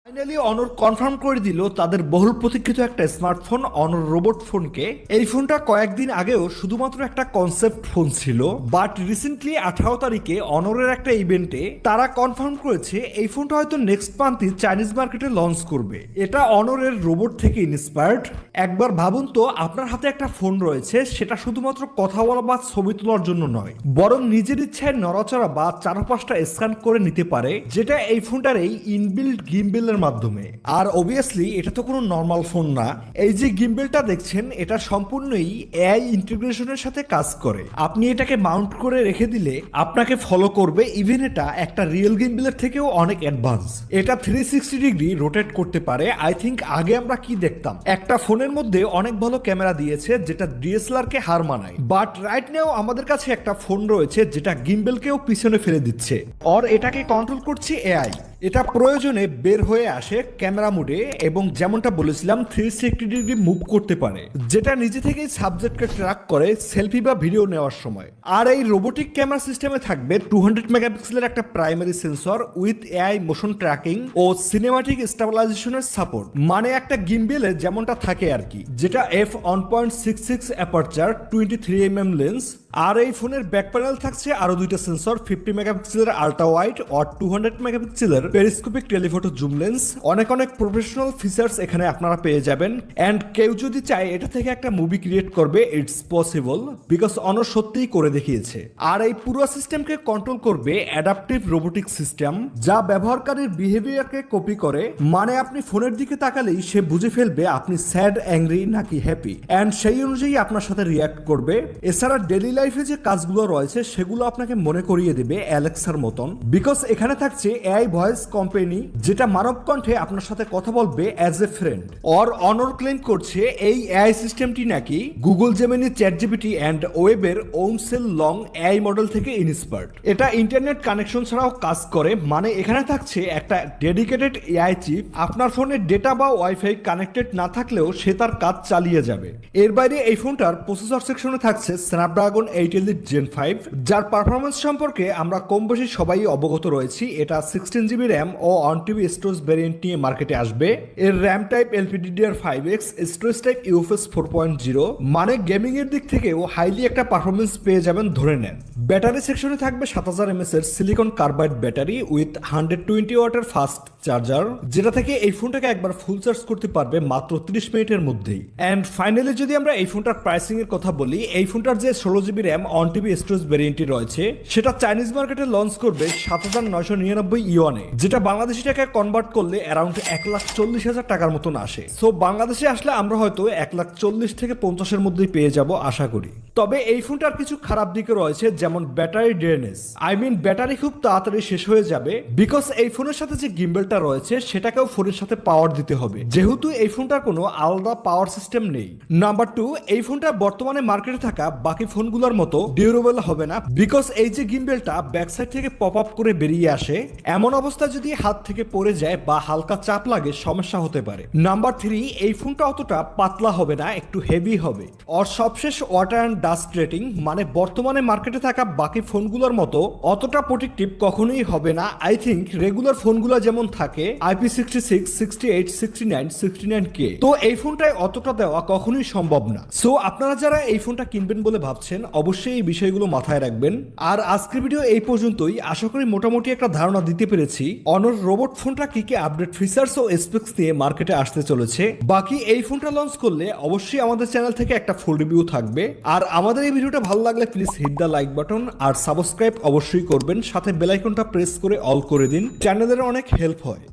Finally অনর confirm করে দিল তাদের বহুল প্রতীক্ষিত একটা স্মার্টফোন অনর রোবট ফোনকে। এই ফোনটা কয়েকদিন আগেও শুধুমাত্র একটা কনসেপ্ট ফোন ছিল, বাট রিসেন্টলি 18 তারিখে অনরের একটা ইভেন্টে তারা কনফার্ম করেছে এই ফোনটা হয়তো নেক্সট মান্থই চাইনিজ মার্কেটে লঞ্চ করবে। এটা অনরের রোবট থেকে ইন্সপায়ার্ড। একবার ভাবুন তো, আপনার হাতে একটা ফোন রয়েছে, সেটা শুধুমাত্র কথা বলা বা ছবি তোলার জন্য নয়, বরং নিজের ইচ্ছায় নড়াচড়া বা চারপাশটা স্ক্যান করে নিতে পারে, যেটা এই ফোনটার এই ইনবিল্ট গিম্বেলের মাধ্যমে। আর অবভিয়াসলি এটা তো কোনো নর্মাল ফোন না। এই যে গিম্বেলটা দেখছেন, এটা সম্পূর্ণই এআই ইন্টিগ্রেশনের সাথে কাজ করে। আপনি এটাকে মাউন্ট করে রেখে দিলে আপনাকে ফলো করবে, ইভেন এটা একটা রিয়েল গিম্বেলের থেকেও অনেক অ্যাডভান্স। এটা 360 ডিগ্রি রোটেট করতে পারে। আই থিঙ্ক আগে আমরা কি দেখতাম, একটা ফোনের মধ্যে অনেক ভালো ক্যামেরা দিয়েছে যেটা ডিএসএলআর কে হার মানায়, বাট রাইট নাও আমাদের কাছে একটা ফোন রয়েছে যেটা গিম্বেলকেও পিছনে ফেলে দিচ্ছে, আর এটাকে কন্ট্রোল করছে এআই। এটা প্রয়োজনে বের হয়ে আসে ক্যামেরা মোডে এবং যেমনটা বলেছিলাম 360 ডিগ্রি মুভ করতে পারে, যেটা নিজে থেকেই সাবজেক্টকে ট্র্যাক করে সেলফি বা ভিডিও নেওয়ার সময়। আর এই রোবোটিক ক্যামেরা সিস্টেমে থাকবে 200 মেগাপিক্সেলের একটা primary sensor with AI motion tracking ও সিনেমাটিক স্টেবিলাইজেশনের সাপোর্ট। মানে একটা গিম্বেলে যেমনটা থাকে আর কি, যেটা f1.66 অ্যাপারচার 23mm লেন্স। আর এই ফোনের ব্যাক প্যানেল থাকছে আরো দুইটা সেন্সর, 50 মেগাপিক্সেলের আল্ট্রা ওয়াইড আর 200 মেগাপিক্সেলের পেরিস্কোপিক টেলিফটো জুম লেন্স। অনেক প্রফেশনাল ফিচার্স এখানে আপনারা পেয়ে যাবেন। এন্ড কেউ যদি চায় এটা থেকে একটা মুভি ক্রিয়েট করবে, ইটস পসিবল, বিকজ অনর সত্যিই করে দেখিয়েছে। আর এই পুরো সিস্টেমকে কন্ট্রোল করবে অ্যাডাপটিভ রোবোটিক সিস্টেম, যা ব্যবহারকারীর বিহেভিয়ারকে কপি করে। মানে আপনি ফোনের দিকে তাকালেই সে বুঝে ফেলবে আপনি স্যাড, অ্যাংরি নাকি হ্যাপি, এন্ড সেই অনুযায়ী আপনার সাথে রিয়াক্ট করবে। এছাড়া ডেইলি লাইফে যে কাজগুলো রয়েছে সেগুলো আপনাকে মনে করিয়ে দেবে অ্যালেক্সার মতন, বিকজ এখানে থাকছে এআই ভয়েস কোম্পানি, যেটা মানব কণ্ঠে আপনার সাথে কথা বলবে as a friend. Or owner claim করছে এই এআই সিস্টেমটি নাকি গুগল জেমিনি, চ্যাটজিপিটি এন্ড ওয়েবের ওন সেল লং এআই মডেল থেকে ইন্সপায়ার্ড। এটা ইন্টারনেট কানেকশন ছাড়াও কাজ করে। মানে এখানে থাকছে একটা ডেডিকেটেড এআই চিপ, আপনার ফোনে ডেটা বা ওয়াইফাই কানেক্টেড না থাকলেও সে তার কাজ চালিয়ে যাবে। এর বাইরে এই ফোনটার প্রসেসর সেকশনে থাকছে স্ন্যাপড্রাগন 8 Elite Gen 5, যার পারফরমেন্স সম্পর্কে আমরা কম বেশি সবাই অবগত রয়েছি। এটা 16GB র্যাম ও 1TB স্টোরেজ ভ্যারিয়েন্ট নিয়ে মার্কেটে আসবে। এর RAM type LPDDR5X, storage type UFS 4.0, মানে গেমিং এর দিক থেকেও হাইলি একটা পারফরমেন্স পেয়ে যাবেন ধরে নেন। ব্যাটারি সেকশনে থাকবে 7000 mAh এর সিলিকন কার্বাইড ব্যাটারি উইথ 120 ওয়াটের ফাস্ট চার্জার, যেটা থেকে এই ফোনটাকে একবার ফুল চার্জ করতে পারবে মাত্র 30 মিনিটের মধ্যেই। এন্ড ফাইনালি যদি আমরা এই ফোনটার প্রাইসিং এর কথা বলি, এই ফোনটার যে 16GB র্যাম 1TB স্টোরেজ ভ্যারিয়েন্টটি রয়েছে সেটা চাইনিজ মার্কেটে লঞ্চ করবে 7999 ইউয়ানে, যেটা বাংলাদেশি টাকায় কনভার্ট করলে অ্যারাউন্ড 1,40,000 টাকার মতন আসে। সো বাংলাদেশে আসলে আমরা হয়তো 1,40,000 থেকে 50-এর মধ্যেই পেয়ে যাব আশা করি। তবে এই ফোনটার কিছু খারাপ দিকে রয়েছে, যেমন battery drainage. I mean battery খুব তাড়াতাড়ি শেষ হয়ে যাবে, বিকজ এই ফোনের সাথে যে গিম্বেলটা রয়েছে সেটাকেও ফোনের সাথে পাওয়ার দিতে হবে, যেহেতু এই ফোনটার কোনো আলাদা পাওয়ার সিস্টেম নেই। নাম্বার 2, এই ফোনটা বর্তমানে মার্কেটে থাকা বাকি ফোনগুলোর মতো ডিউরেবল হবে না, বিকজ এই যে গিম্বেলটা ব্যাক সাইড থেকে পপ আপ করে বেরিয়ে আসে, এমন অবস্থা যদি হাত থেকে পড়ে যায় বা হালকা চাপ লাগে সমস্যা হতে পারে। নাম্বার 3, এই ফোনটা অতটা পাতলা হবে না, একটু হেভি হবে। আর সবশেষ ওয়াটার অ্যান্ড ডাস্ট রেটিং, মানে বর্তমানে মার্কেটে থাকা বাকি ফোনগুলোর মতো অতটা প্রোটেক্টিভ কখনোই হবে না। আই থিঙ্ক রেগুলার ফোনগুলো যেমন থাকে IP66, 68, 69, 69K, তো এই ফোনটায় অতটা দেওয়া কখনোই সম্ভব না। সো আপনারা যারা এই ফোনটা কিনবেন বলে ভাবছেন, অবশ্যই এই বিষয়গুলো মাথায় রাখবেন। আর আজকের ভিডিও এই পর্যন্তই। আশা করি মোটামুটি একটা ধারণা দিতে পেরেছি অনর রোবট ফোনটা কি কি আপডেট ফিচার্স ও স্পেক্স নিয়ে মার্কেটে আসতে চলেছে। বাকি এই ফোনটা লঞ্চ করলে অবশ্যই আমাদের চ্যানেল থেকে একটা ফুল রিভিউ থাকবে। আর আমাদের এই ভিডিওটা ভালো লাগলে please hit the like button আর সাবস্ক্রাইব অবশ্যই করবেন, সাথে বেল আইকনটা প্রেস করে অল করে দিন, চ্যানেলের অনেক হেল্প হয়।